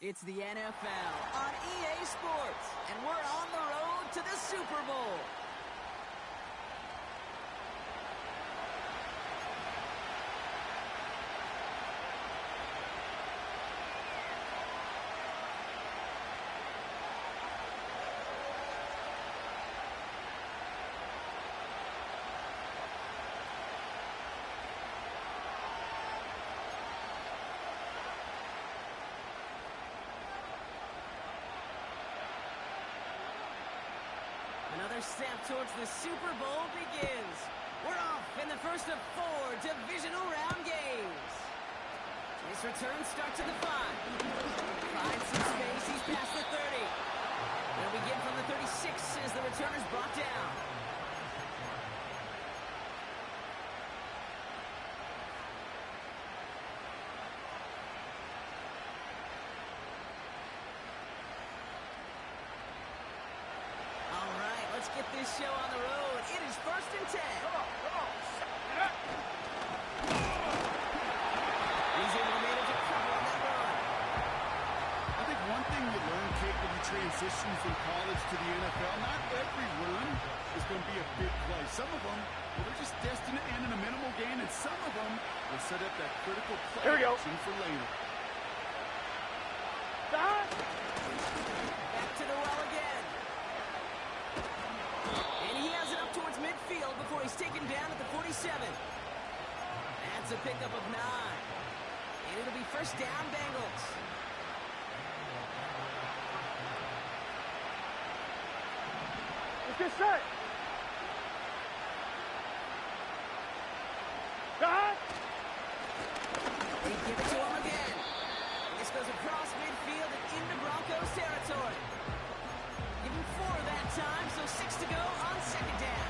It's the NFL on EA Sports, and we're on the road to the Super Bowl. Another step towards the Super Bowl begins. We're off in the first of 4 divisional round games. This return starts at the 5. Finds some space. He's past the 30. They'll begin from the 36 as the returner's brought down. Let's get this show on the road. It is 1st and 10. He's able to manage a cover on that run. I think one thing you learn, Kate, when you transition from college to the NFL, not every run is going to be a big play. Some of them, well, they're just destined to end in a minimal gain, and some of them will set up that critical play action for later. Back to the well again. Midfield before he's taken down at the 47. That's a pickup of 9. And it'll be first down, Bengals. Let's get set. Cut. They give it to him again. This goes across midfield and into Broncos territory. Give him 4 that time, so 6 to go on 2nd down.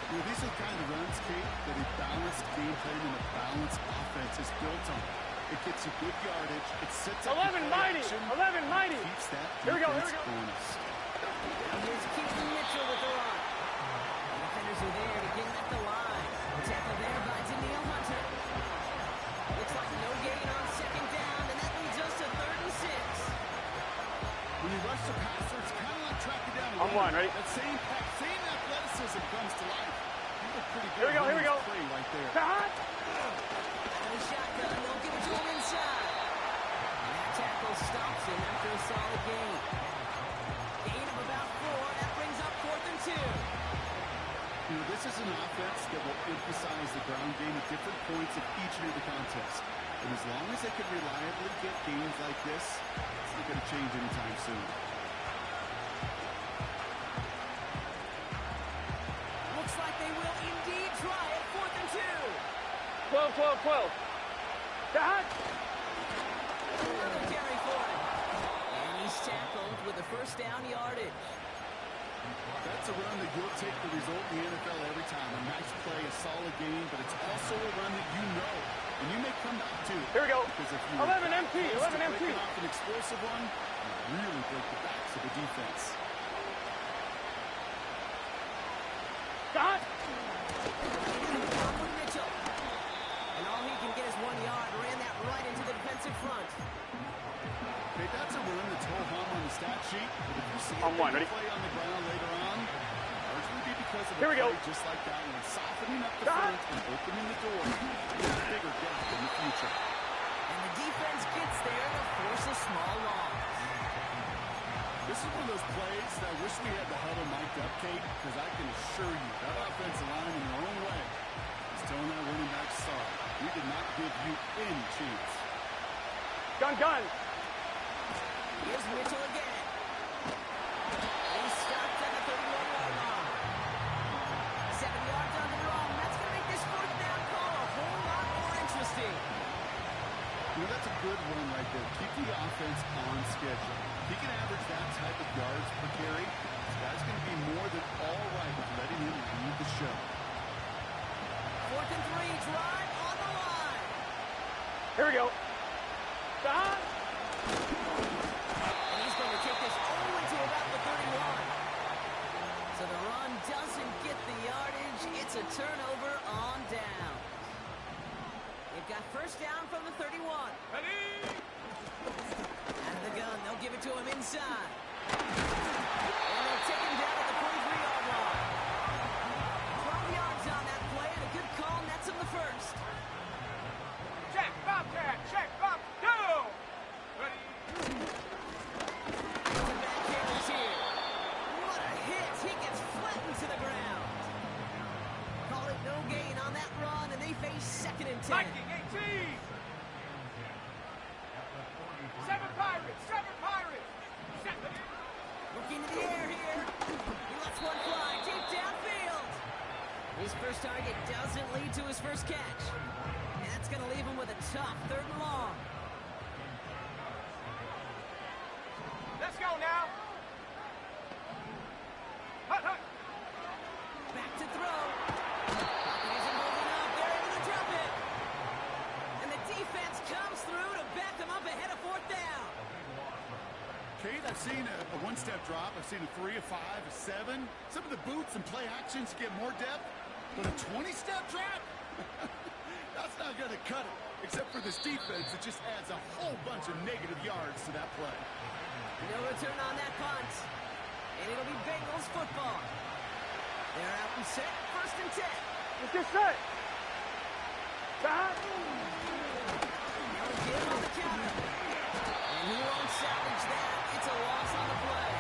You know, these are the kind of runs, Kate, that a balanced game plan and a balanced offense is built on. It gets you good yardage. It sets up 11 mighty. action. 11 mighty. Keeps that Here we go. bonus. Now here's Keaton Mitchell with the run. The defenders are there to get him at the line. Tackle there by Daniil Hunter. Looks like no gain on 2nd down, and that leads us to 3rd and 6. When you rush the passer, it's kind of like tracking down I'm one, ready? That same athleticism comes to life. You look pretty good. Here we go. Play right there. Cut. No shotgun. They'll give it to him inside. And that tackle stops him after a solid gain. Gain of about 4. That brings up 4th and 2. You know, this is an offense that will emphasize the ground game at different points of each of the contest. And as long as they can reliably get games like this, it's not going to change anytime soon. Looks like they will indeed try it. 4th and 2. 12. Cut. Another carry for him. And he's tackled with a first down yardage. That's a run that you'll take the result in the NFL every time. A nice play, a solid game, but it's also a run that you know. And you may come back to. Here we go. Because if you 11 MT. 11 MT. Off an explosive one, you really break the backs of the defense. Cut. Mitchell. And all he can get is 1 yard. Ran that right into the defensive front. Okay, that's a run that's ho-hum on the stat sheet. But if you see a ready? play on the ground later on, largely be because of a Here we go. play just like that one, softening up the front and opening the door to a bigger gap in the future. And the defense gets there to force a small loss. This is one of those plays that I wish we had the huddle mic'd up, Kate, because I can assure you that offensive line in their own way is telling that running back, sorry, we did not give you any chance. Gun. Here's Mitchell again. He's stopped at the 31-yard line. 7 yards on the run. That's going to make this 4th down call a whole lot more interesting. You know, that's a good run right there. Keep the offense on schedule. If he can average that type of yards per carry, this guy's going to be more than all right with letting him lead the show. 4th and 3, drive on the line. Here we go. Cut. And he's going to take this only to about the 31. So the run doesn't get the yardage. It's a turnover on down. It They've got first down from the 31. Ready? Out of the gun, they'll give it to him inside. And they'll take him down at the 43-yard line. 12 yards on that play, and a good call nets him the first. Check, Bobcat, check, Bob, go! Ready? The back carries here. What a hit! He gets flattened to the ground. Call it no gain on that run, and they face second and 10. Viking 18! 7 Pirates, 7 Pirates! 7. Looking to the air here. He lets one fly deep downfield. His first target doesn't lead to his first catch. And that's going to leave him with a tough 3rd and long. Let's go now! Hut, hut! Back to throw. Pocket isn't holding up. They're able to drop it. And the defense comes through to back them up ahead of 4th down. Kate, I've seen a one-step drop. I've seen a 3, a 5, a 7. Some of the boots and play actions get more depth. But a 20-step drop? That's not going to cut it. Except for this defense, it just adds a whole bunch of negative yards to that play. No return on that punt. And it'll be Bengals football. They're out and set. 1st and 10. Let's get set! Stop! Now a give on the counter. And he won't salvage that. It's a loss on the play.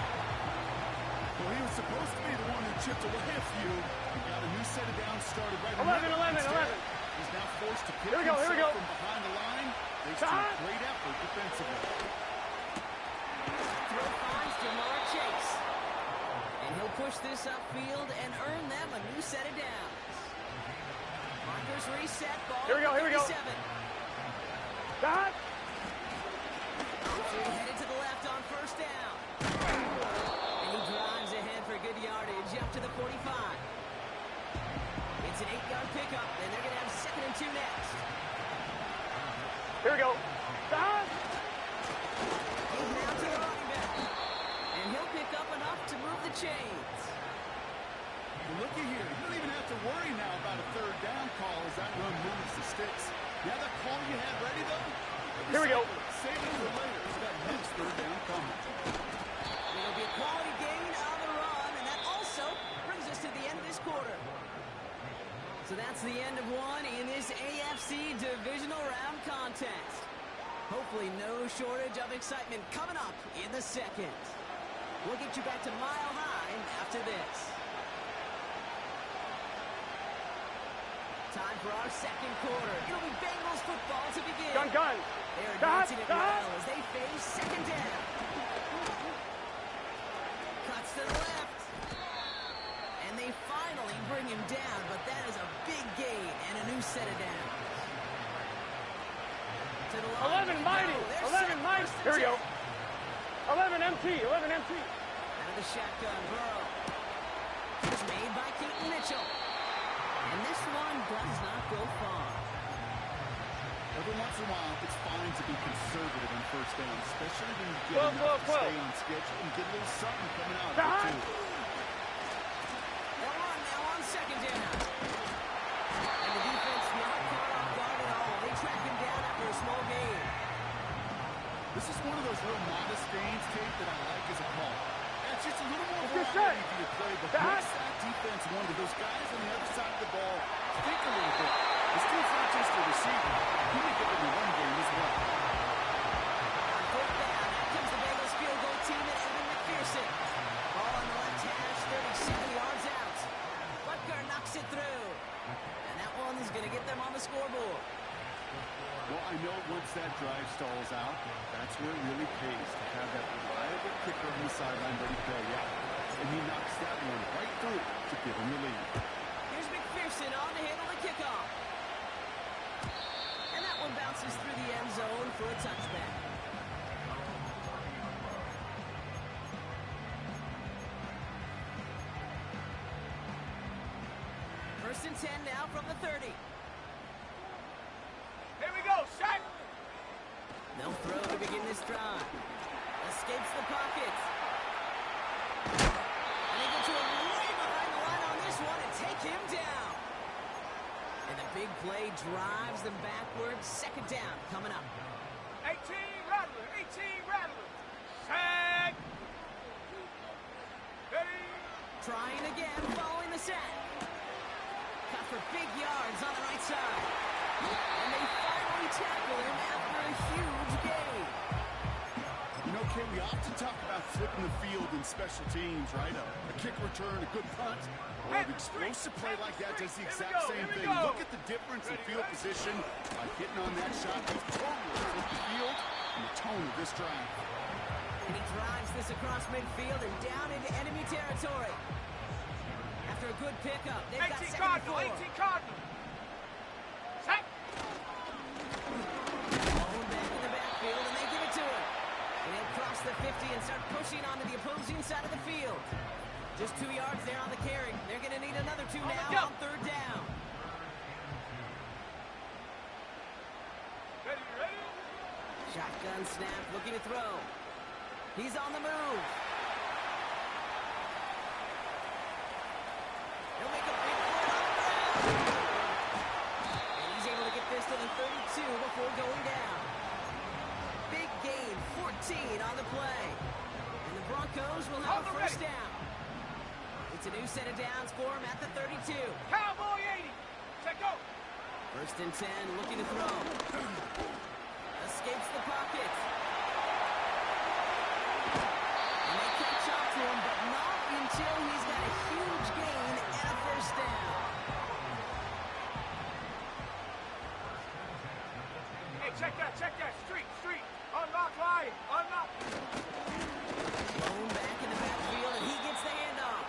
Well, he was supposed to be the one who chipped away a few. He got a new set of downs started right 11, in the 11, instead. 11. He's now forced to pick Here we go, himself here we go. from behind the line. Thanks to a great effort defensively. Throw finds Jamar Chase. And he'll push this upfield and earn them a new set of downs. Markers reset. Ball Here we go, here we go. 37. Stop! So headed to the left on 1st down. And he drives ahead for good yardage up to the 45. It's an 8-yard pickup, and they're going to have 2nd and 2 next. Here we go. Stop! He's now to the running back. And he'll pick up enough to move the chains. Well, looky here. You don't even have to worry now about a 3rd down call as that run moves the sticks. Now that call you had ready, though? Here we go. Save it for later. He's got next 3rd down coming. It'll be a quality gain on the run, and that also brings us to the end of this quarter. So that's the end of one in this AFC Divisional Round contest. Hopefully no shortage of excitement coming up in the second. We'll get you back to Mile High after this. Time for our second quarter. It'll be Bengals football to begin. Gun, gun! They're Stop, advancing it stop. well as they face second down. Cuts to the left. And they finally bring him down, but that is a big gain and a new set of downs. To the line 11 they mighty! go. They're 11 set. mighty! First and Here we go. 10. 11 MT, 11 MT. Out of the shotgun, Burrow. Just made by Keaton Mitchell. And this one does not go far. Every once in a while, it's fine to be conservative on 1st down, especially when you get enough to stay on schedule and get a little something coming out of it, too. They'll run now on 2nd down. And the defense not caught off guard at all. They track him down after a small gain. This is one of those real modest gains, Kate, that I like as a call. And it's just a little more Let's get variety set. to your play, but Stop. makes that defense wonder. Those guys on the other side of the ball think a little bit. This team's not just a receiver. He may get in the run game as well. On 4th down, out comes the Bengals field goal team and Evan McPherson. Ball on the left hash, 37 yards out. Butker knocks it through. And that one is going to get them on the scoreboard. Well, I know once that drive stalls out, that's where it really pays to have that reliable kicker on the sideline ready to bail you out. And he knocks that one right through to give him the lead. Here's McPherson on to handle the kickoff. And that one bounces through the end zone for a touchback. First and 10 now from the 30. Here we go, shot! They'll throw to begin this drive. Escapes the pocket. And they get to him way behind the line on this one and take him down. And the big play drives them backwards. Second down coming up. 18 Rattler, 18 Rattler. Set. Ready. Trying again, following the sack. Cut for big yards on the right side. And they finally tackle him after a huge gain. You know, Kay, we often talk about flipping the field in special teams, right? A kick return, a good punt. Well, an explosive play like that does the exact same thing. Look at the difference in field position by hitting on that shot. He's totally flipped the field and the tone of this drive. And he drives this across midfield and down into enemy territory. After a good pickup, they've got 18 second and Cardinal, 4. 18 Cardinal. Set. Ball back in the backfield, and they give it to him. And he'll cross the 50 and start pushing onto the opposing side of the field. Just 2 yards there on the carry. They're going to need another 2 now on third down. Ready, ready. Shotgun snap, looking to throw. He's on the move. He'll make a big play on the ground. And he's able to get this to the 32 before going down. Big gain, 14 on the play. And the Broncos will have a first down. It's a new set of downs for him at the 32. Cowboy 80. Check go. First and 10, looking to throw. Escapes the pocket. And they catch up to him, but not until he's got a huge gain and a first down. Hey, check that, check that. Street, street. Unlock line, unlock. Bone back in the backfield, and he gets the handoff.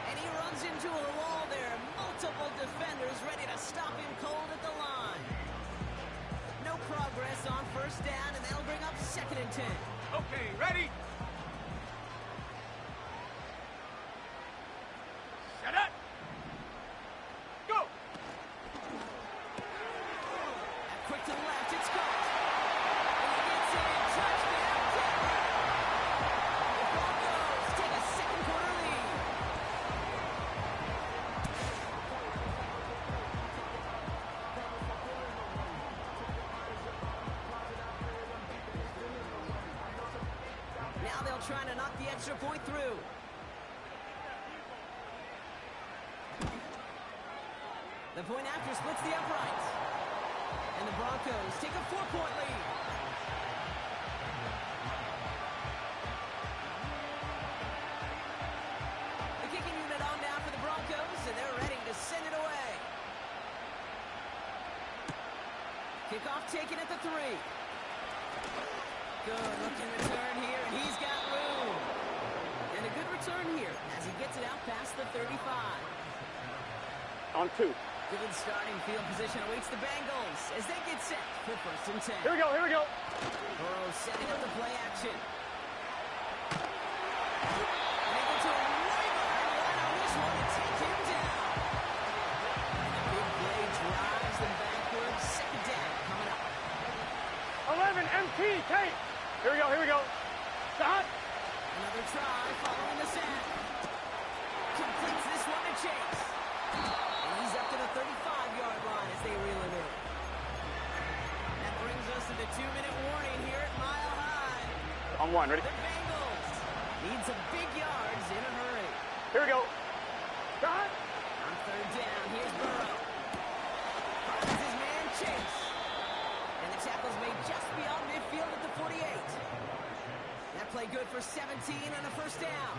And he runs into a wall there. Multiple defenders ready to stop him cold at the line. No progress on first down, and that'll bring up second and 10. Okay, ready. Set up. Go. And quick to the left, it's caught. And he gets in, touchdown, Denver. The Broncos take a second quarter lead. Now they'll try to knock the extra point through. The point after splits the uprights. And the Broncos take a 4-point lead. The kicking unit on now for the Broncos, and they're ready to send it away. Kickoff taken at the 3. Good looking return here, and he's got room. And a good return here as he gets it out past the 35. On 2. Good starting field position awaits the Bengals as they get set for first and 10. Here we go, here we go. Burrow setting up the play action. Able to right on this one and take him down. And the big play drives them backwards. Second down coming up. 11, MT, Kate. Here we go, here we go. Stop. Another try following the sack. Completes this one to Chase. And he's up to the 35-yard line as they reel him in. That brings us to the 2-minute warning here at Mile High. On 1, ready? The Bengals need some big yards in a hurry. Here we go. Stop. On third down, here's Burrow. Finds his man Chase. And the tackle's made just beyond midfield at the 48. That play good for 17 and a first down.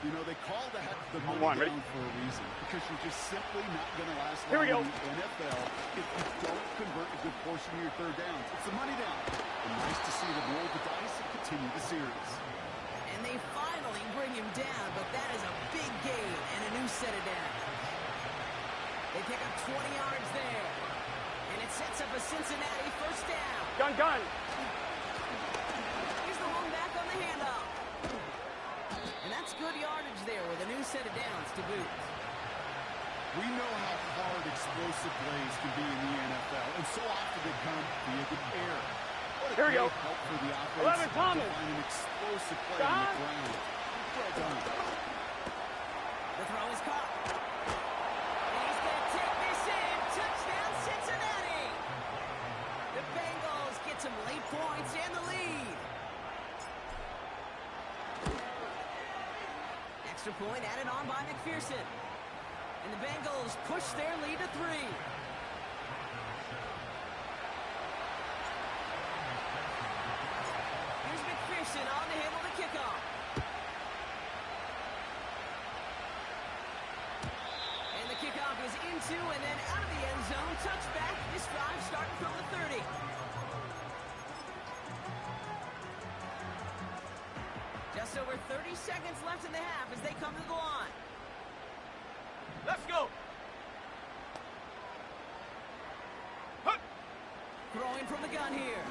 You know, they call that the money one, ready? down for a reason, because you're just simply not going to last Here long we go. in the NFL if you don't convert a good portion of your third downs. It's the money down. And nice to see them roll the dice and continue the series. And they finally bring him down, but that is a big gain and a new set of downs. They pick up 20 yards there. And it sets up a Cincinnati first down. Gun, gun. Here's the one back on the handoff. And that's good yardage there with a new set of downs to boot. We know how hard explosive plays can be in the NFL, and so often they come via the air. What a Here we go. great help for the offense 11 Thomas. to find an explosive play on the ground. Well done. The throw is caught. And he's going to take this in. Touchdown extra point added on by McPherson. And the Bengals push their lead to 3. Here's McPherson on to handle the kickoff. And the kickoff is into and then out of the end zone. Touchback. This drive starting from the 30. Just over 30 seconds left in the half as they come to the line. Let's go. Throwing from the gun here.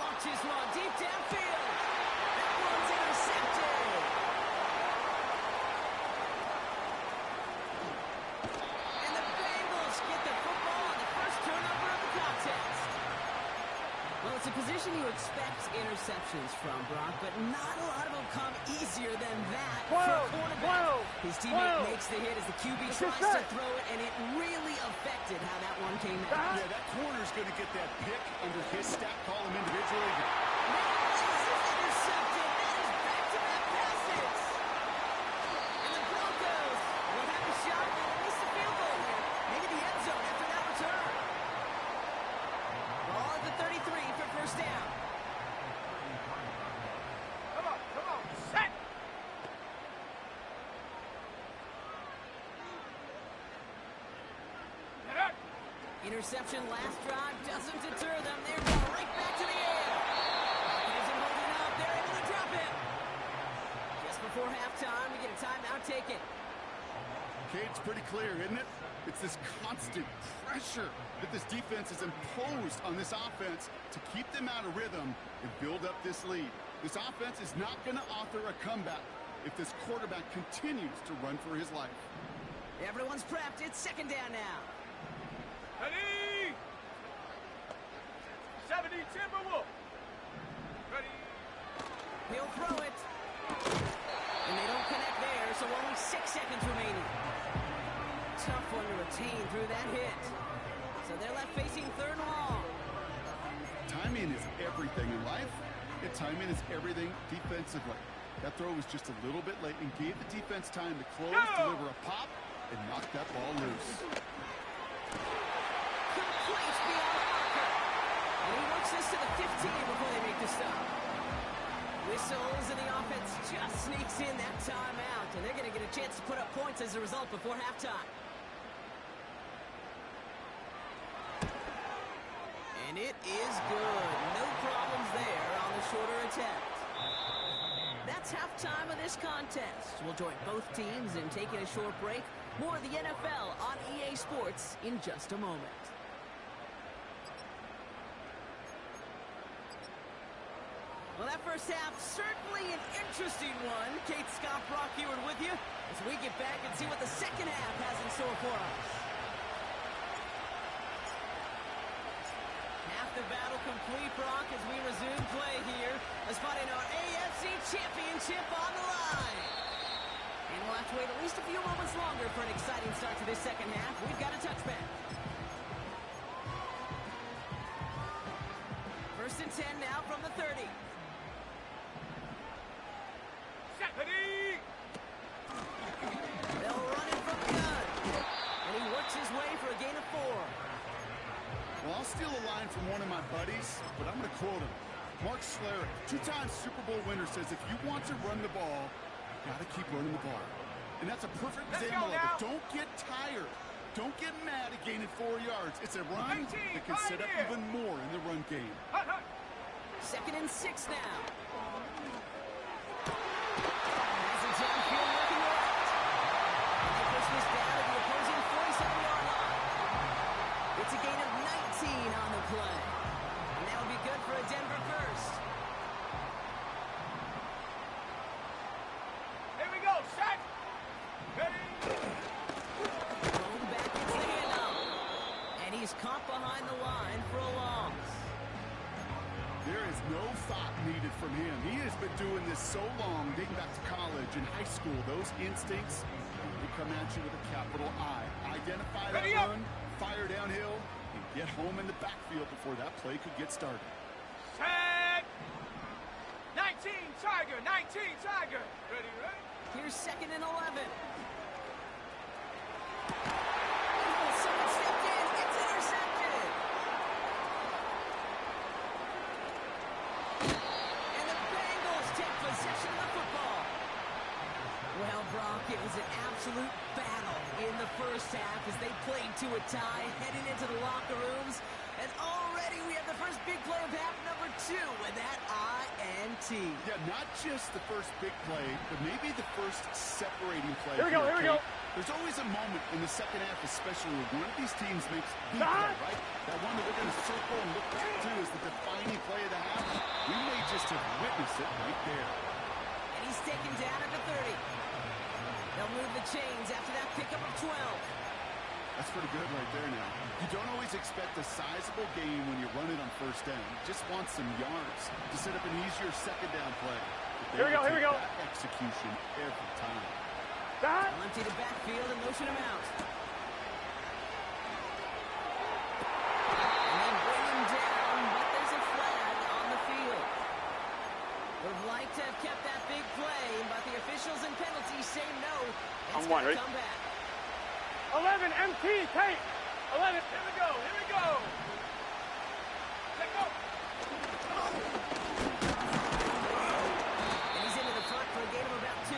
Launches one deep downfield. That one's intercepted. And the Bengals get the football on the first turnover of the contest. Well, it's a position you expect interceptions from, Brock, but not a lot of them come easier than that for a quarterback. His teammate makes the hit as the QB tries to throw it, and it really affected how that one came out. Yeah, that corner's going to get that pick under his stat column individually. This is intercepted. That is back-to-back passes. And the Broncos will have a shot at at least a field goal here. Maybe the end zone after that return. Ball at the 33 for first down. Come on, set. Interception last drive doesn't deter them. They're going right back to the air. Isn't holding up. They're able to drop it. Just before halftime, we get a timeout taken. Okay, it's pretty clear, isn't it? It's this constant pressure that this defense has imposed on this offense to keep them out of rhythm and build up this lead. This offense is not going to author a comeback if this quarterback continues to run for his life. Everyone's prepped. It's second down now. Ready. 70 Timberwolf. Ready. He'll throw it. And they don't connect there, so only 6 seconds remaining. Tough one to retain through that hit. So they're left facing third and long. Timing is everything in life, and timing is everything defensively. That throw was just a little bit late and gave the defense time to close, deliver a pop, and knock that ball loose. Complete beyond the marker. And he works this to the 15 before they make the stop. Whistles, and the offense just sneaks in that timeout. And they're going to get a chance to put up points as a result before halftime. And it is good. No problems there on the shorter attempt. That's halftime of this contest. We'll join both teams in taking a short break. More of the NFL on EA Sports in just a moment. Well, that first half, certainly an interesting one. Kate, Scott, Brock Heward with you as we get back and see what the second half has in store for us. Half the battle complete, Brock, as we resume play here. A spot in our AFC Championship on the line. And we'll have to wait at least a few moments longer for an exciting start to this second half. We've got a touchback. First and 10 now from the 30. Ready. They'll run it from the gun. And he works his way for a gain of 4. Well, I'll steal a line from one of my buddies, but I'm going to quote him. Mark Schlereth, 2-time Super Bowl winner, says if you want to run the ball, you got to keep running the ball. And that's a perfect example of it. Don't get tired. Don't get mad at gaining 4 yards. It's a run that can set up even more in the run game. Second and 6 now. As the downfield working left. And they push this down to the opposing 47-yard line. It's a gain of 19 on the play. And that will be good for a Denver first. Here we go. Set. Ready. Thrown back into the handoff. And he's caught behind the line for a loss. There is no thought needed from him. He has been doing this so long, dating back to college and high school. Those instincts, they come at you with a capital I. Identify that run, fire downhill, and get home in the backfield before that play could get started. Set. 19. Tiger, 19 Tiger. Ready, ready? Here's 2nd and 11. Oh, someone stepped in. It's intercepted. And the Bengals take possession of the football. Well, Brock, it was an absolute battle in the first half as they played to a tie, heading into the locker rooms. And already we have the first big play of half number 2 with that INT. Yeah, not just the first big play, but maybe the first separating play. Here we go, here we go. There's always a moment in the second half, especially when one of these teams makes big play, right? That one that we're going to circle and look back to as the defining play of the half. We may just have witnessed it right there. And he's taken down at the 30. They'll move the chains after that pickup of 12. That's pretty good right there now. You don't always expect a sizable gain when you're running on first down. You just want some yards to set up an easier second down play. Here we go, here we go. That execution every time. They'll empty the backfield and motion him out. And they bring him down, but there's a flag on the field. Would have liked to have kept that big play, but the officials and penalties say no. It's On one, gonna ready? come back. 11, MT, tape. 11. Here we go, here we go. Let go. And he's into the front for a gain of about 2.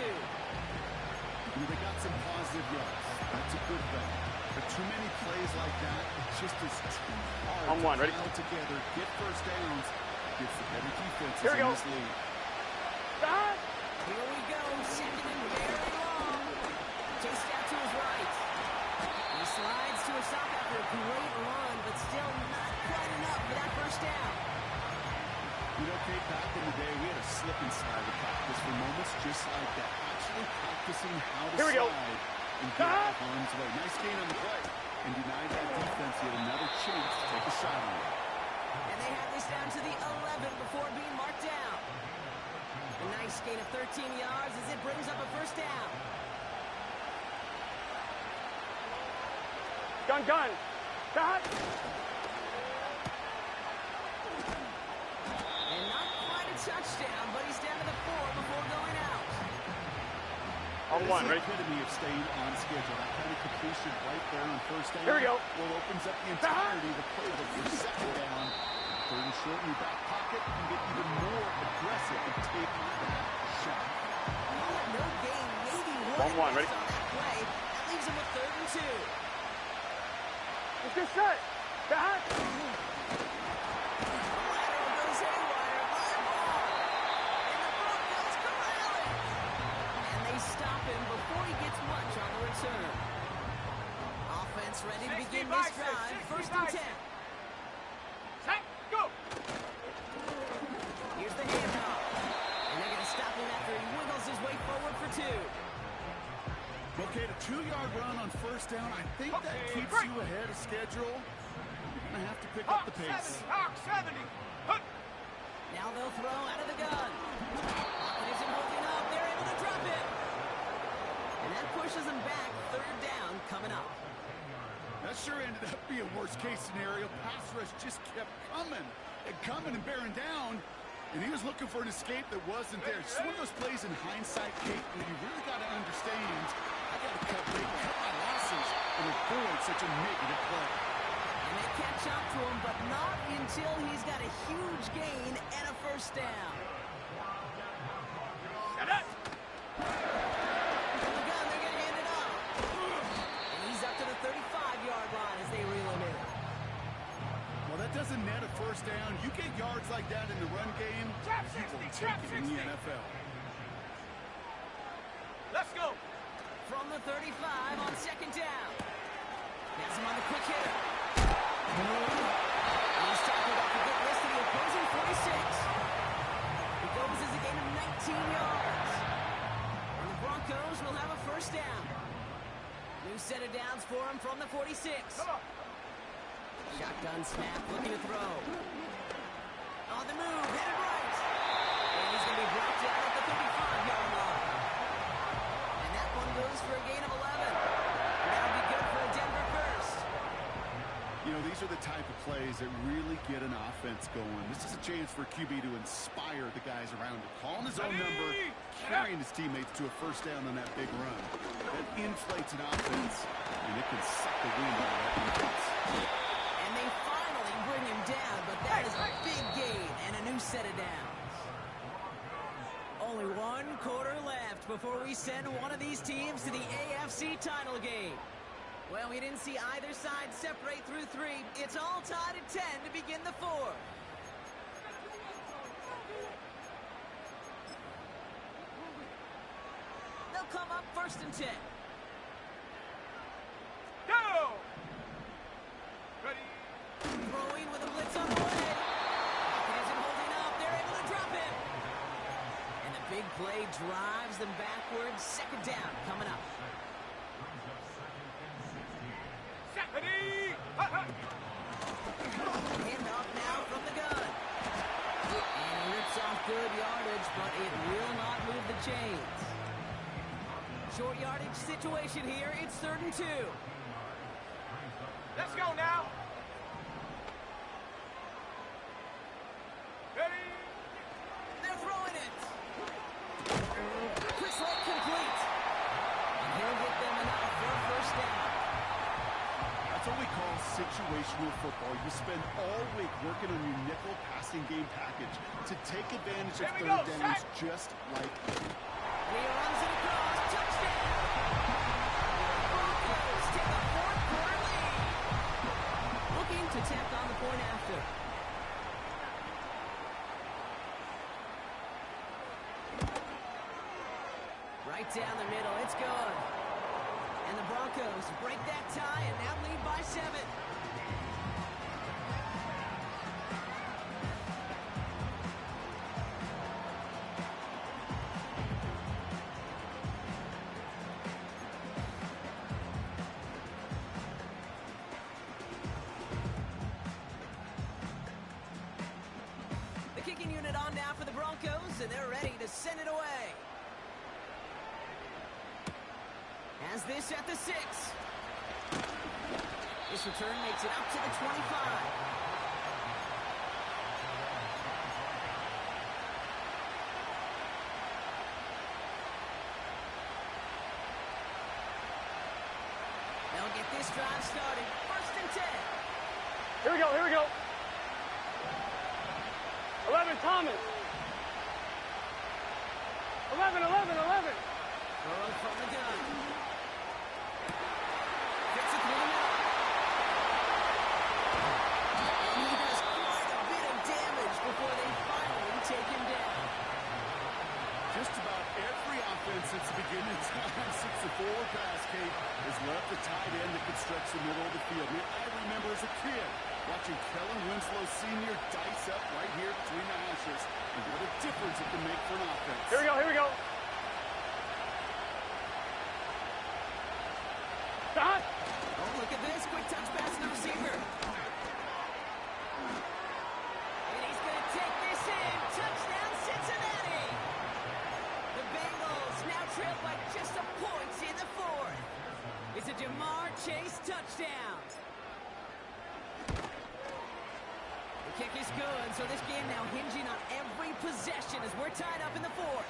They got some positive yards. That's a good thing. But too many plays like that, it just is too hard On one, to ready? pile together, get first downs, gets the better defenses Here we in go. this league. Stop. Here we go, 2nd and very long. Chased out to his right. He slides to a stop after a great run, but still not quite enough for that first down. You know, Kate, back in the day, we had a slip and slide to practice for moments just like that. Actually practicing how to Here we go. slide and get out of harm's way. Nice gain on the play. And denied that defense yet another chance to take a shot on it. And they have this down to the 11 before being marked down. A nice gain of 13 yards as it brings up a first down. Gun. Stop. And not quite a touchdown, but he's down to the 4 before going out. On one, This is ready? the epitome of staying on schedule. That kind of completion right there on first down. Here we go. Well, opens up the entirety of the playbook for second down. Third and short in your back pocket. You can get even more aggressive and take that shot. No gain, maybe On one, ready? on that play. That leaves him with 3rd and 2. Let's get set. Stop. Lateral goes haywire, fly ball. And the Broncos corral it. And they stop him before he gets much on the return. Offense ready to begin this 60 drive. 60 First and 10. Set, go. Here's the handoff. And they're going to stop him after he wiggles his way forward for 2. Okay, the 2-yard run on first down. I think that keeps you ahead of schedule. You're going to have to pick up the pace. Hawk 70. Hup. Now they'll throw out of the gun. Pocket isn't holding up. They're able to drop it. And that pushes them back. 3rd down coming up. That sure ended up being worst-case scenario. Pass rush just kept coming and bearing down. And he was looking for an escape that wasn't there. It's one of those plays in hindsight, Kate, where you really got to understand, I got to cut my losses and avoid such a negative play. And they catch up to him, but not until he's got a huge gain and a first down. Set it. From the gun, they're going to hand it off. And he's up to the 35-yard line as they reel him in. Well, that doesn't net a first down. You get yards like that in the run game, Trap you will 60, trap take it in the 60. NFL. Let's go. From the 35 on 2nd down. Has him on the quick hitter. And he's tackled off a good list to the opposing 46. It goes as a gain of 19 yards. And the Broncos will have a first down. New set of downs for him from the 46. Come on. Shotgun snap, looking to throw. On the move, headed right. And he's going to be brought down at the 35-yard line. And that one goes for a gain of 11. And that'll be good for a Denver first. You know, these are the type of plays that really get an offense going. This is a chance for QB to inspire the guys around him. Calling his own number, carrying his teammates to a first down on that big run. That inflates an offense, and it can suck the wind out of that defense. And they finally bring him down, but that is a big gain and a new set of downs. Only one quarter left before we send one of these teams to the AFC title game. Well, we didn't see either side separate through 3. It's all tied at 10 to begin the 4th. They'll come up 1st and 10. Go! Ready? Throwing with a blitz on the way. He isn't holding up. They're able to drop him. And the big play drives them backwards. 2nd down coming up. Ready? Handoff now from the gun. And he rips off good yardage, but it will not move the chains. Short yardage situation here. It's 3rd and 2. Let's go now. Ready? They're throwing it. Quick slate complete. And he'll get them enough for a 1st down. That's what we call situational football. You spend all week working on your nickel passing game package to take advantage of Here we go, third downs set. just like that. And he runs it across. Touchdown. Broncos take a 4th quarter lead. Looking to tack on the point after. Right down the middle. It's good. And the Broncos break that tie and now lead by 7. The kicking unit on now for the Broncos, and they're ready to send it away. Has this at the 6. This return makes it up to the 25. They'll get this drive started. 1st and 10. Here we go, here we go. 11, Thomas. 11. Throw from the gun. Gets it through the middle. And he does quite a bit of damage before they finally take him down. Just about every offense since the beginning of time, since the forward pass, Kate, has left a tight end that could stretch the middle of the field. Man, I remember as a kid watching Kellen Winslow Sr. dice up right here between the hashes. And what a difference it can make for an offense. Here we go. Stop. Oh, look at this. Quick touch pass to the receiver. And he's going to take this in. Touchdown, Cincinnati. The Bengals now trail by just a point in the 4th. It's a Jamar Chase touchdown. The kick is good, so this game now hinging on every possession as we're tied up in the 4th.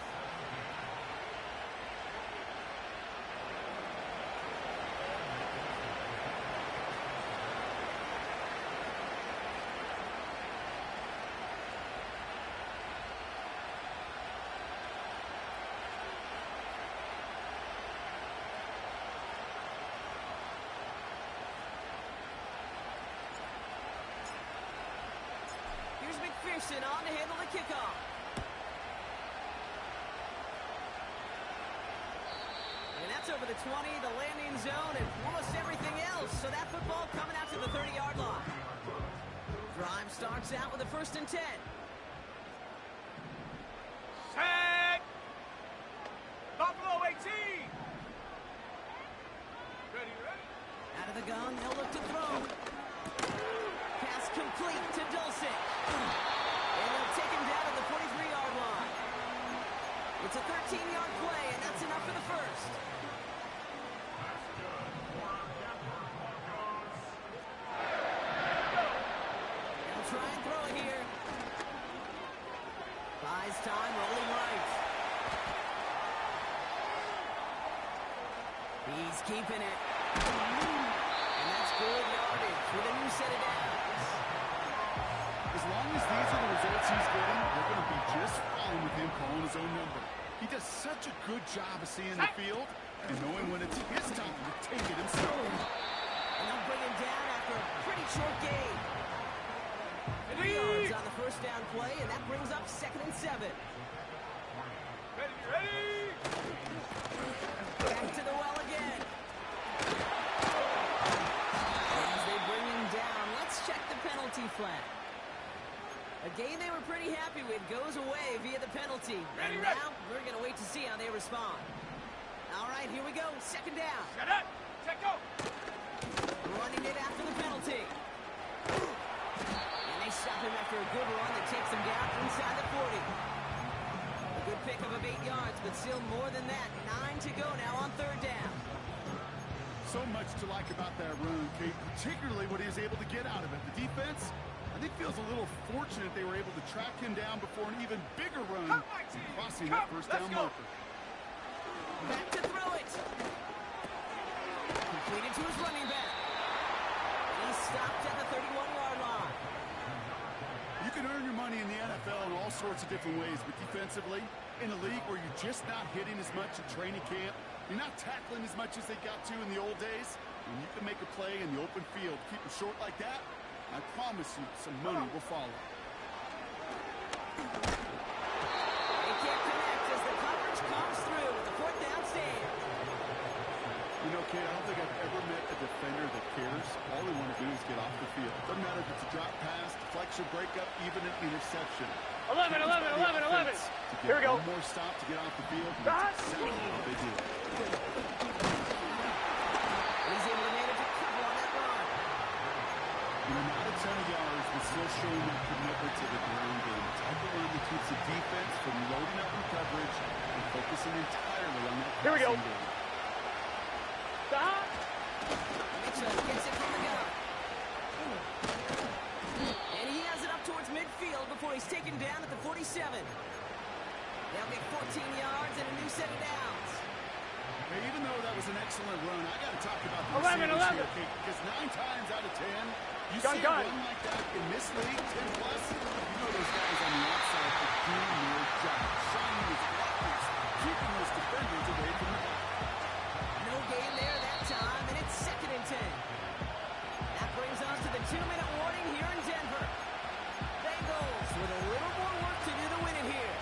Here's McPherson on to handle the kickoff. And that's over the 20, the landing zone, and almost everything else. So that football coming out to the 30-yard line. Drive starts out with a 1st and 10. Set! Buffalo 18! Ready? Out of the gun, they'll look to throw. Pass complete to Dulcich. And they'll take him down at the 43-yard line. It's a 13-yard play, and that's enough for the 1st. time, rolling right. He's keeping it. And that's good yardage with a new set of downs. As long as these are the results he's getting, they're going to be just fine with him calling his own number. He does such a good job of seeing the field and knowing when it's his time to take it himself. And they'll bring him down after a pretty short gain. 3 yards on the first down play, and that brings up 2nd and 7. Ready? Back to the well again. As they bring him down, let's check the penalty flag. A game they were pretty happy with goes away via the penalty. And now we're going to wait to see how they respond. All right, here we go. 2nd down. Shut up. Check go. Running it after the penalty. And they stop him after a good run that takes him down inside the 40. A good pickup of 8 yards, but still more than that. 9 to go now on 3rd down. So much to like about that run, Kate, particularly what he was able to get out of it. The defense, I think, feels a little fortunate they were able to track him down before an even bigger run, crossing that first down marker. Back to throw it. Completed to his running back. He stopped at the 31-yard line. You can earn your money in the NFL in all sorts of different ways, but defensively, in a league where you're just not hitting as much at training camp, you're not tackling as much as they got to in the old days, and you can make a play in the open field, keep it short like that, I promise you some money will follow. They can't connect as the coverage comes through with the 4th down stand. You know, Kate, I don't think I've ever met a defender that cares. All they want to do is get off the field. Doesn't matter if it's a drop pass, deflection, breakup, even an interception. 11. Here we go. One more stop to get off the field, and that's exactly what they do. He's able to manage a couple on that run. Not a ton of yards, but still showing that commitment to the ground game. The type of run that keeps the defense from loading up in coverage and focusing entirely on that Here we go. passing game. Stop. Mitchell gets it from the gun. And he has it up towards midfield before he's taken down at the 47. They'll get 14 yards and a new set of downs. Hey, even though that was an excellent run, I got to talk about the 11. receivers here, Kate, because 9 times out of 10, you see a run like that in this league, 10 plus, you know those guys on the outside are doing their job, shining his blockers, keeping those defenders away from the ball. No gain there that time, and it's 2nd and 10. That brings us to the 2-minute warning here in Denver. Bengals with a little more work to do to win it here.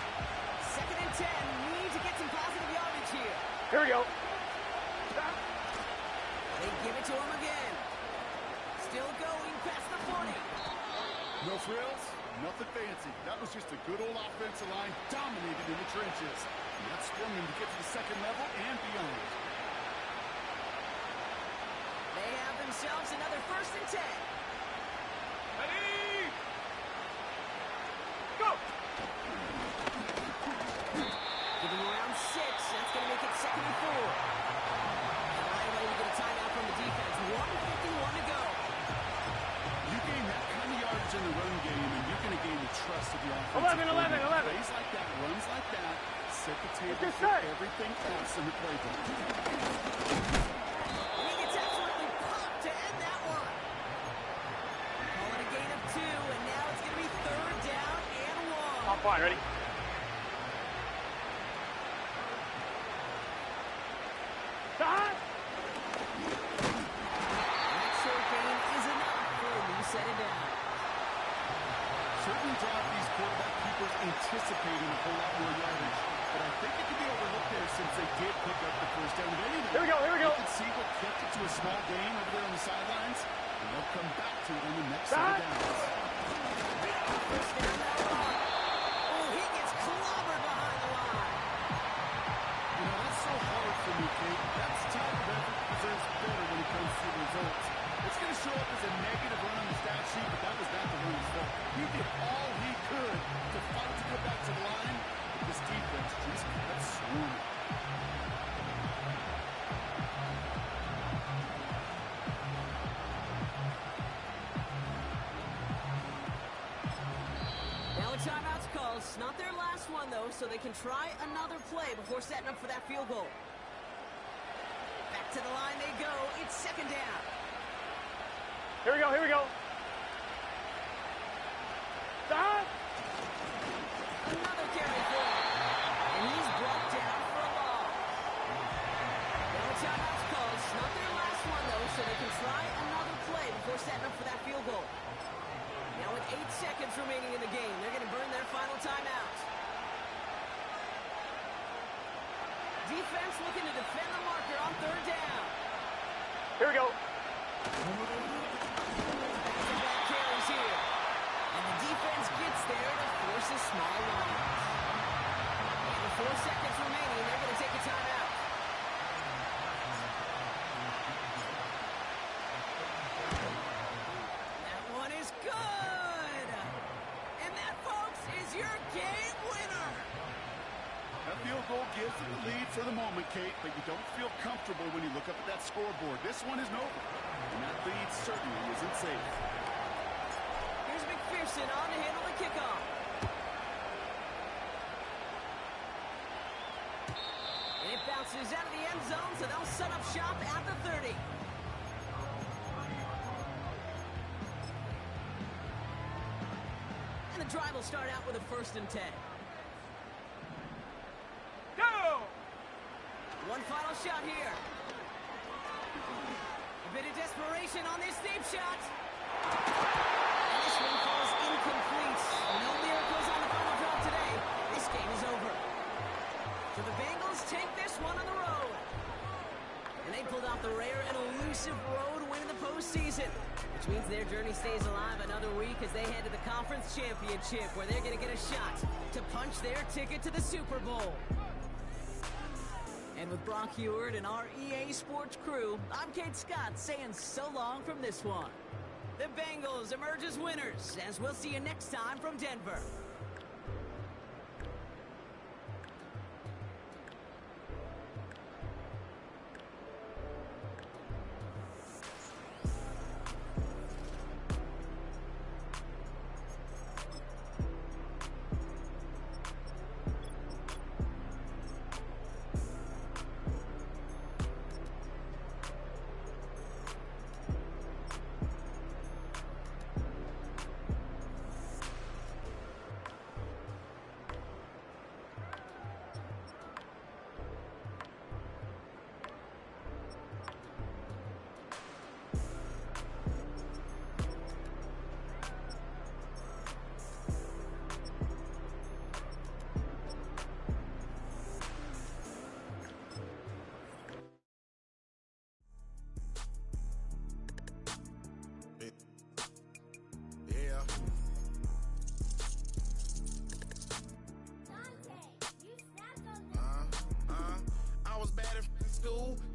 2nd and 10, need to get some positive yardage here. Here we go. They give it to him again. Still going past the 40. No frills, nothing fancy. That was just a good old offensive line dominated in the trenches. And that swung him to get to the 2nd level and beyond. They have themselves another 1st and 10. Ready? Go. Giving around 6. That's going to make it 2nd and 4. And right away we get a timeout from the defense. 1:51 to go. You gain that kind of yardage in the run game, and you're going to gain the trust of the offense. 11. Plays like that, runs like that, set the table for everything else in the playbook. And he gets absolutely popped to end that one. Call it a gain of 2, and now it's going to be 3rd down and 1. I'm fine. Ready? Stop. That short gain is enough for a new set of downs. Certainly drive these quarterback keepers anticipating a whole lot more yardage, but I think it could be overlooked there since they did pick up the first down. Anyway, Here we go. you can see what kept it to a small gain over there on the sidelines, and they'll come back to it on the next set of downs. First down that run. Oh, he gets clobbered behind the line. You know, that's so hard for me, Kate. That's the type of effort that deserves better when it comes to the results. It's going to show up as a negative run on the stat sheet, but that was not the run's fault. He did all he could to fight to go back to the line, but this defense just kept swarming. Now a timeout calls. Not their last one, though, so they can try another play before setting up for that field goal. Back to the line they go. It's second down. Here we go, here we go. Stop! Another carry forward. And he's brought down for a loss. No timeouts called. Not their last one, though, so they can try another play before setting up for that field goal. Now with 8 seconds remaining in the game, they're going to burn their final timeout. Defense looking to defend the marker on third down. Here we go. Back-to-back carries here. And the defense gets there to force a small loss. And with 4 seconds remaining, they're going to take a timeout. That one is good. And that, folks, is your game winner. That field goal gives them the lead for the moment, Kate, but you don't feel comfortable when you look up at that scoreboard. This one isn't over, and that lead certainly isn't safe. Here's McPherson on to handle the kickoff. And it bounces out of the end zone, so they'll set up shop at the 30. And the drive will start out with a 1st and 10. Go! One final shot here. A bit of desperation on this deep shot. And this one falls incomplete. No miracles on the final drop today. This game is over. So the Bengals take this one on the road. And they pulled off the rare and elusive road win in the postseason, which means their journey stays alive another week as they head to the conference championship, where they're going to get a shot to punch their ticket to the Super Bowl. And with Brock Heward and our EA Sports crew, I'm Kate Scott saying so long from this one. The Bengals emerge as winners, as we'll see you next time from Denver.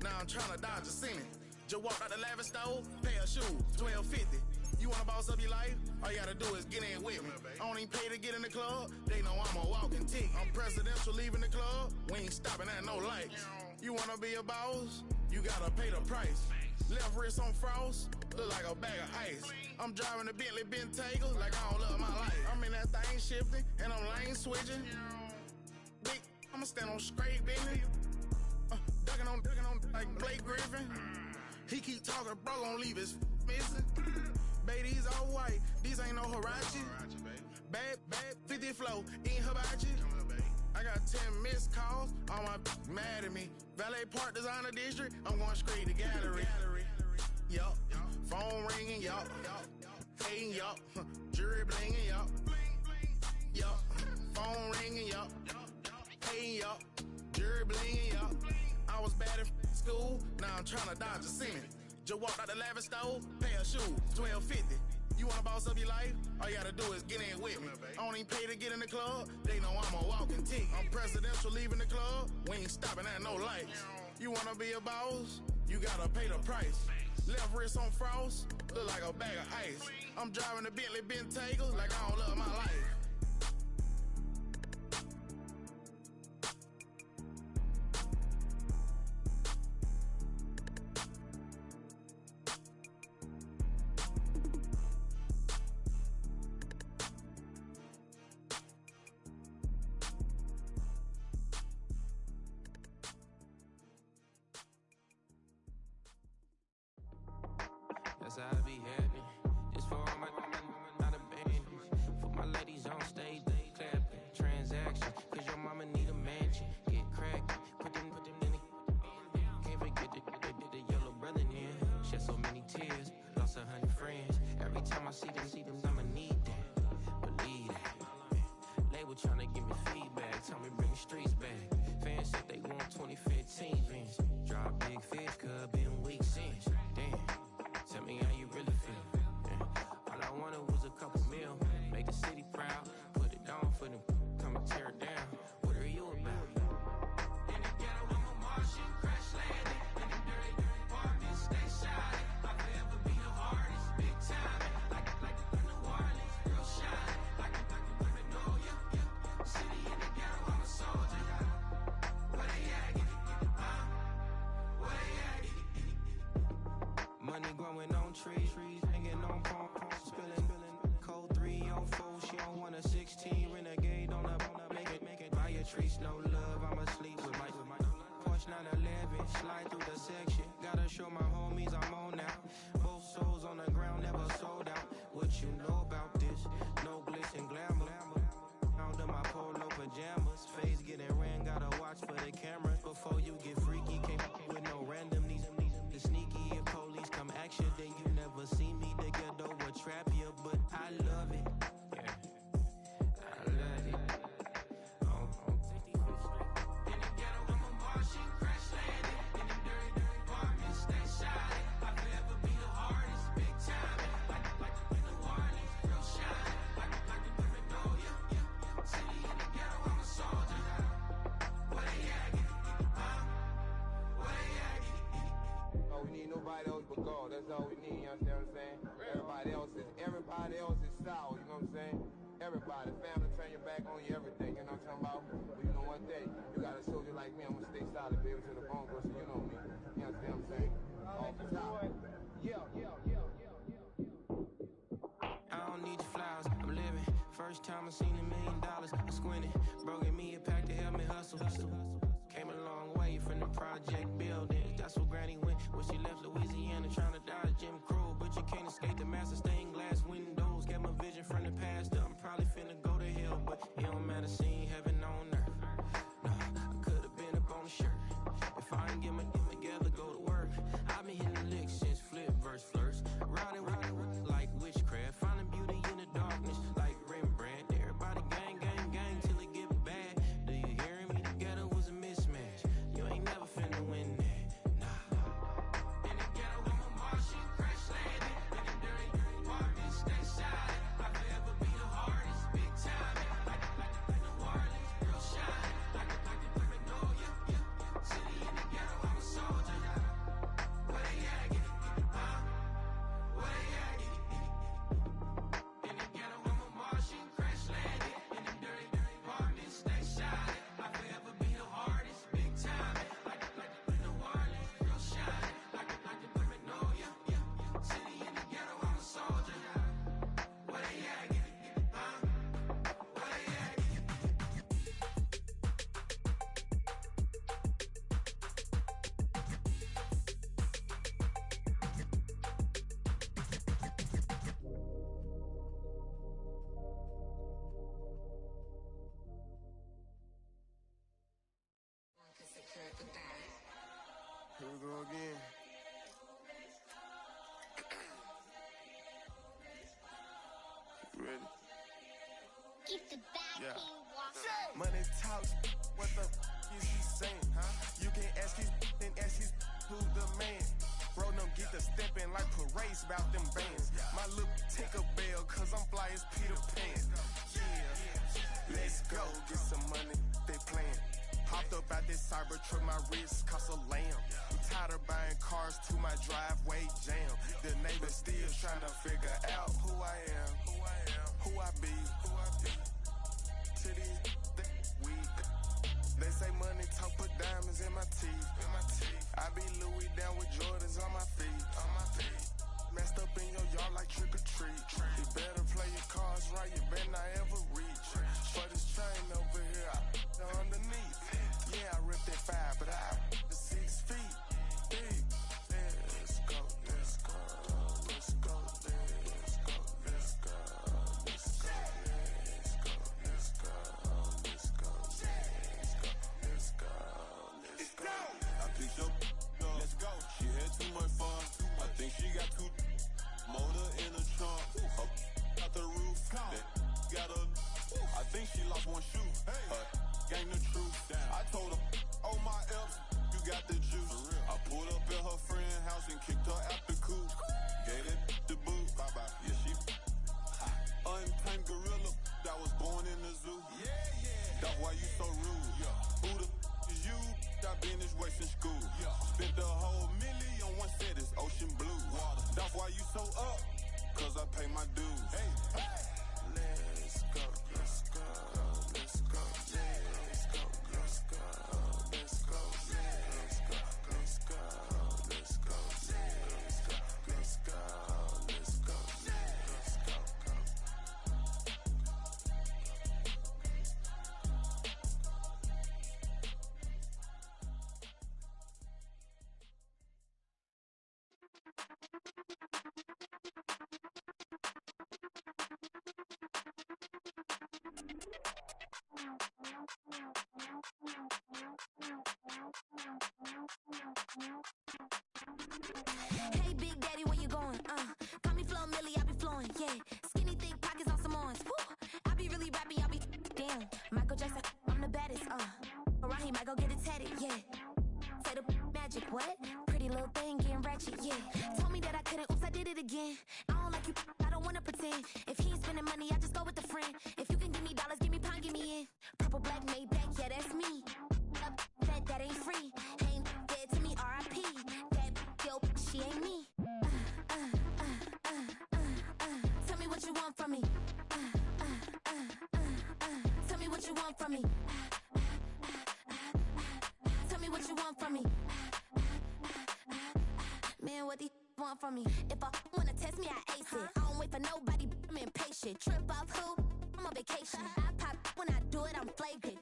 Now I'm trying to dodge a sinning. Just walked out the lavish store, pair of shoes, $12.50. You wanna boss up your life? All you gotta do is get in with me. I don't even pay to get in the club. They know I'm a walking tick. I'm presidential leaving the club. We ain't stopping at no lights. You wanna be a boss? You gotta pay the price. Left wrist on frost, look like a bag of ice. I'm driving a Bentley Bentayga like I don't love my life. I'm in that thing shifting and I'm lane switching. Big, I'ma stand on straight, baby. Ducking on like Blake Griffin. He keep talking, bro, gon' leave his missing. Baby, these all white, these ain't no Hirachi. Bad, 50 flow, ain't hibachi. I got 10 missed calls, all my mad at me. Valet Park Designer District, I'm going straight to gallery. Yup, phone ringing, yup. Hating, yup. Jury blinging, yup. Yup, phone ringing, yup. Hating, yup. Jury blinging, yup. I was bad in school, now I'm trying to dodge a sin. Just walked out the lavish store, pair of shoes, $12.50. You wanna boss up your life? All you gotta do is get in with me. I don't even pay to get in the club. They know I'm a walking tick. I'm presidential leaving the club. We ain't stopping at no lights. You wanna be a boss? You gotta pay the price. Left wrist on frost, look like a bag of ice. I'm driving a Bentley Bentayga like I don't love my life. for all my not abandoned. For my ladies on stage, they clapping. Transaction, cause your mama need a mansion. Get cracked, put them in the. Can't forget the yellow brother in. Shed so many tears, lost 100 friends. Every time I see them, I'ma need that. Believe that. Label tryna give me feedback, tell me bring the streets back. Fans said they want 2015 Vince. Drop big fish, cuz been weak since. Damn, tell me how you really feel. Yeah. All I wanted was a couple mil, make the city proud, put it down for them, come and tear it down. What are you about? In the ghetto, I'm a Martian, crash landing. In the dirty apartments, stay shining. I forever be the hardest, big time. Like New Orleans, real shine. Like Magnolia, yeah. City in the ghetto, I'm a soldier. Where they at? Where they at? Money growing on trees, hanging on palm, spilling. Code 304, she don't want a 16. Renegade on up, make it. Buy a tree, no love, I'ma sleep with my Porsche 911, slide through the section. Gotta show my homies I'm on now. Both souls on the ground, never sold out. What you know about this? No glitz and glamour. Under my polo pajamas, face getting ran, gotta watch for the cameras. Before you get freaky, can't with no random these sneaky. If police come action, then you never see me. The ghetto will trap you, but I love it. Yeah, I love it. In the ghetto, I'm a Martian, crash landing. In the dirty apartments, stay shining. I forever be the hardest, big time. Like New Orleans, real shine. Like the Magnolia, yeah. City in the ghetto, I'm a soldier. Where they at? Where they at? Oh, we need nobody else but God. That's all we need, you understand what I'm saying? Everybody else is sour, you know what I'm saying? Everybody, family, turn your back on you, everything, you know what I'm talking about? But you know one day, you got a soldier like me, I'm gonna stay solid, baby, to the bone, bro, so you know me. You understand what I'm saying? Off the top. Yeah. I don't need your flowers, I'm living. First time I seen $1 million, I squinted. Bro, give me a pack to help me hustle. Came a long way from the project buildings. That's where Granny went when she left Louisiana, trying to dodge Jim Crow. But you can't escape the master stained glass windows. Get my vision from the past. I'm probably finna go to hell, but it don't matter, seeing heaven on earth. No, I could've been up on the shirt. If I ain't get my together, go to work. I've been hitting the licks since flip verse first. Riding like witchcraft, finding beauty in the darkness like Rembrandt. Everybody gang till it get bad. Do you hear me? The ghetto was a mismatch. You ain't never finna win that. Nah. In the ghetto, I'm a Martian, crash landing. In the dirty apartments, stay shining. I forever be the hardest, big time. Like New Orleans, real shine. Like the Magnolia, yeah. City in the ghetto, I'm a soldier. Where they at? Where they at? In the ghetto, I'm a Martian, crash landing. In the dirty apartments, stay shining. I forever be the hardest, big time. Like New Orleans, real shine. Like the Magnolia, yeah. City in the ghetto, I'm a soldier. Where they at? Where they at? Here we go again. Ready? Keep the back Yeah. walking. Money talks, what the is he saying? Huh? You can ask his then ask his who the man. Bro, them get the steppin' like parades about them bands. My little Tinkerbell, cause I'm fly as Peter Pan. Yeah, let's go, get some money, they playin'. Hopped up out this Cybertruck, my wrist cost a lamb. I'm tired of buying cars to my driveway jam. The neighbors still trying to figure out who I am, who I be. To these weak. They say money talk, put diamonds in my teeth. I be Louis down with Jordans on my feet. Messed up in your yard like trick or treat. You better play your cards right, you better not ever reach. For this chain over here, I underneath. Yeah, I ripped that 5, but I the 6 feet. Big. Let's go, let's go, let's go, let's go. house and kicked her out the coop. Gave that the boot. Bye-bye. Yeah, she untamed gorilla that was born in the zoo. That's why you so rude. Who the is you? That been this way since school. Spent the whole million on one set, it's ocean blue. That's why you so up, cause I pay my dues. Hey, hey. Let's go, let's go, let's go, let's go, let's go, let's go, let's go, let's go, let's go, let's go, let's go, let's go, let's go, go. Hey, Big Daddy, where you going? Call me Flo Millie, I be flowing, yeah. Skinny, thick pockets on Samoans, woo. I be really rapping, I be damn. Michael Jackson, I'm the baddest, Around he might go get it tatted, yeah. Say the magic, what? Pretty little thing getting ratchet, yeah. Told me that I couldn't, oops, I did it again. I don't like you, I don't wanna pretend. If he ain't spending money, I just go with a friend. If you can give me dollars, give me pound, give me in. Purple, black, made back, yeah, that's me. That ain't free. Ain't dead to me, R.I.P. That yo, she ain't me. Tell me what you want from me. Tell me what you want from me. Tell me what you want from me. Man, what these want from me? If I wanna test me, I ace it. I don't wait for nobody, I'm impatient. Trip off who? I'm on vacation. I pop when I do it, I'm flagrant.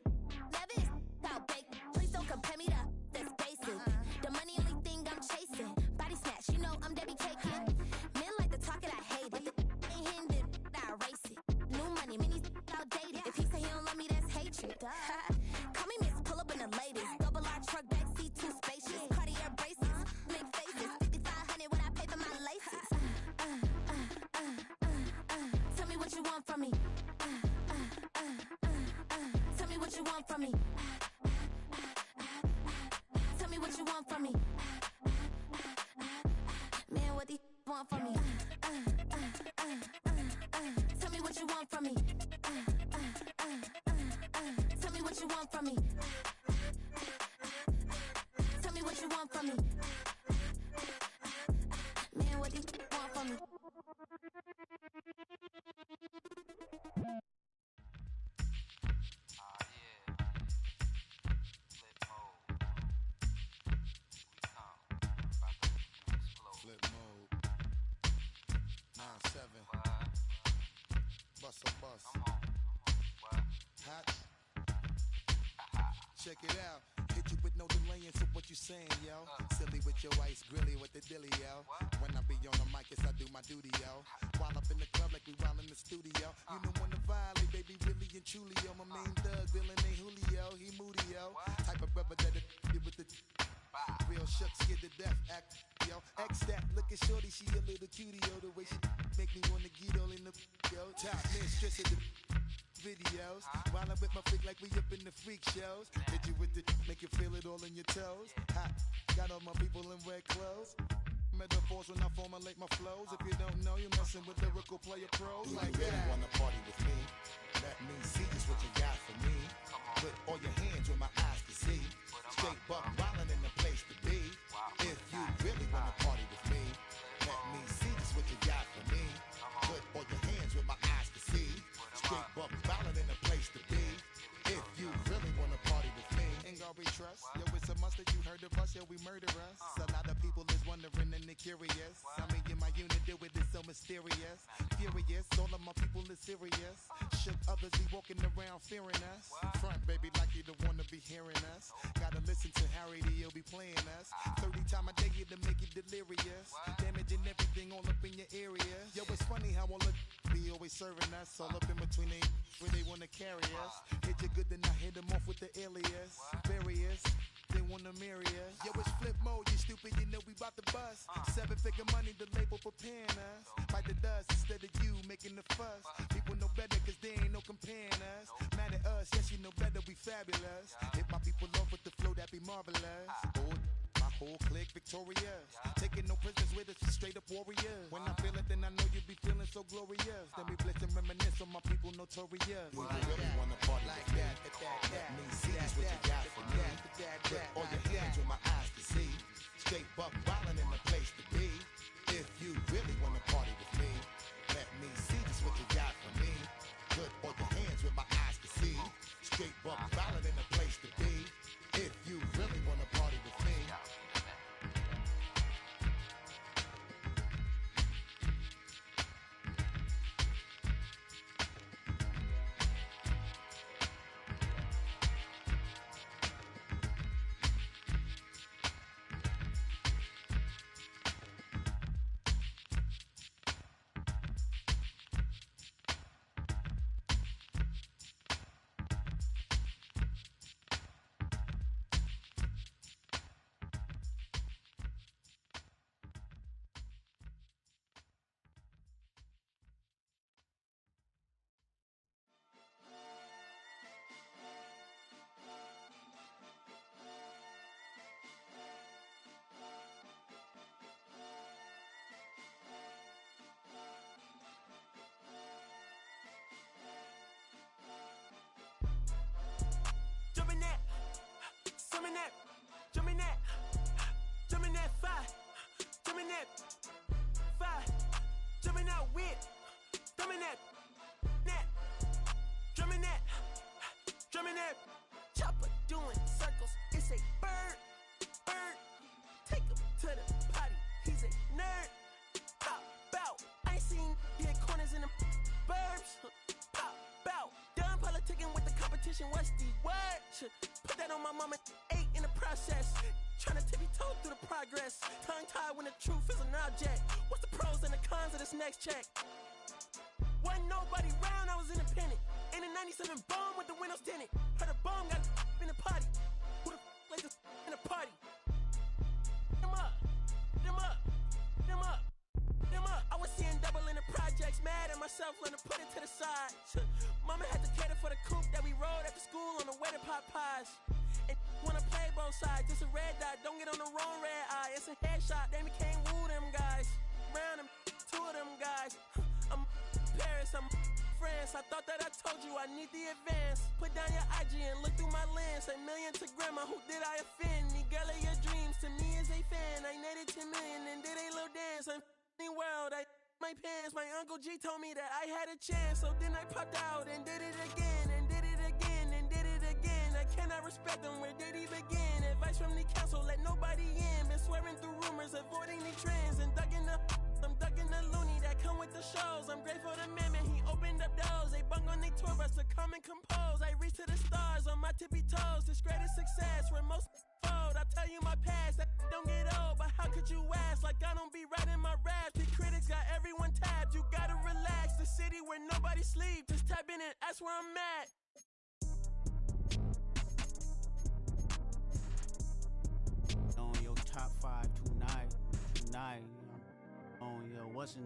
Never is out bake. Please don't compare me to that's basic. The money only thing I'm chasing. Body snatch, you know I'm Debbie Caking. Men like to talk it, I hate it. Ain't hindered, I erase it. New money, many outdated. If he say he don't love me, that's hatred. Call me Miss, pull up in the latest. Double R truck, backseat, too spacious. Cartier braces, make faces. 5,500 when I pay for my laces. Tell me what you want from me. Tell me what you want from me. Tell me what you want from me. Man, what these want from me? Tell me what you want from me. Tell me what you want from me. Tell me what you want from me. Man, what these want from me? Flip mode. 9-7. Bust a bus. Hot. Check it out. Hit you with no delay into what you saying, yo. Silly with your ice, grilly with the dilly, yo. When I be on the mic, yes, I do my duty, yo. While up in the club like we while in the studio. You know when to violate, baby, really and truly, yo. My main thug, villain ain't Julio, he moody, yo. Type of brother that it with the real shook, scared to death, act, yo. X that, look at shorty, she a little cutie, yo. The way she make me wanna get all in the, yo. Top mistress of the videos. While I'm with my freak like we up in the freak shows. Hit you with the, make you feel it all in your toes. Hot, got all my people in red clothes. Metaphors when I formulate my flows. If you don't know, you're messing with lyrical player pros. Do like you really wanna party with me? Let me see just what you got for me. Put all your hands where my eyes can see. Straight buck wildin' in the place to be. If you really wanna party with me, let me see just what you got for me. Put all your hands where my eyes can see. Straight buck wildin' in the place to be. If you really wanna party with me, ain't gonna be trust. Yo, it's a must that you heard of us, yo, we murder us. A lot of people is wondering and they curious. I mean, in my unit do it is so mysterious. Furious, all of my people is serious. Shook others be walking around fearing us. Front, baby, like you don't wanna be hearing us. Gotta listen to Harry, he'll be playing us. 30 times a day to make it delirious. Damaging everything all up in your area. Yo, it's funny how all the be always serving us. All up in between they where they wanna carry us. Hit you good, then I hit them off with the alias. Various, they wanna marry us. Yo, it's flip mode, you stupid, you know we bout to bust. 7-figure money, the label preparing us. Bite the dust instead of you making the fuss. People know better cause they ain't no comparing us. Mad at us, yes you know better, we fabulous. Hit my people off with the flow, that be marvelous. Oh, my whole clique big victorious. Taking no prisoners with us, straight up warriors. When I feel it, then I know you be feeling so glorious. Then we blitz and reminisce on my people notorious. When you really wanna party like that, let me see just what you got for me. Put all your hands with my eyes to see. Straight buck wildin' in the place to be. If you really wanna party with me, let me see just what you got for me. Put all your hands with my eyes to see. Straight buck wildin' in the place to be. If you really wanna party with me. Jumping that, summon that, jumping that, jumping that fire, jumping that fire, jumping out with, drumming that, drumming that, chopper doing circles. It's a bird, take him to the potty. He's a nerd. Pop out, I ain't seen hit corners in the burbs. Pop out, done politicking with the competition. What's the word? Put that on my mama, 8 in the process. Trying to tippy-toe through the progress. Tongue-tied when the truth is an object. What's the pros and the cons of this next check? Wasn't nobody round, I was independent. In a 97 bomb with the windows tinted. Heard a bomb got in the party. Who the like this in the party? Them up, them up, them up, them up. I was seeing double in the projects. Mad at myself, learn to put it to the side. Mama had to cater for the coupe that we rode after school on the way to Popeyes. And wanna play both sides, it's a red dot, don't get on the wrong red eye. It's a headshot, they became woo them guys. Round them, 2 of them guys. I'm Paris, I'm France. I thought that I told you I need the advance. Put down your IG and look through my lens. A million to grandma, who did I offend? The girl of your dreams to me is a fan. I netted 10 million and did a little dance. I'm f***ing world, I my pants. My Uncle G told me that I had a chance. So then I popped out and did it again. And did it again and did it again. I cannot respect them, where did he begin? Advice from the council, let nobody in. Been swearing through rumors, avoiding the trends. And I'm ducking the loony that come with the shows. I'm grateful to Mammon, he opened up doors. They bung on they tour bus to come and compose. I reach to the stars on my tippy toes. This greatest success where most fold. I tell you my past, that don't get old. But how could you ask? Like I don't be writing my raps. The critics got everyone tapped. You gotta relax. The city where nobody sleeps. Just tap in and ask where I'm at. On your top 5 tonight. On your what's in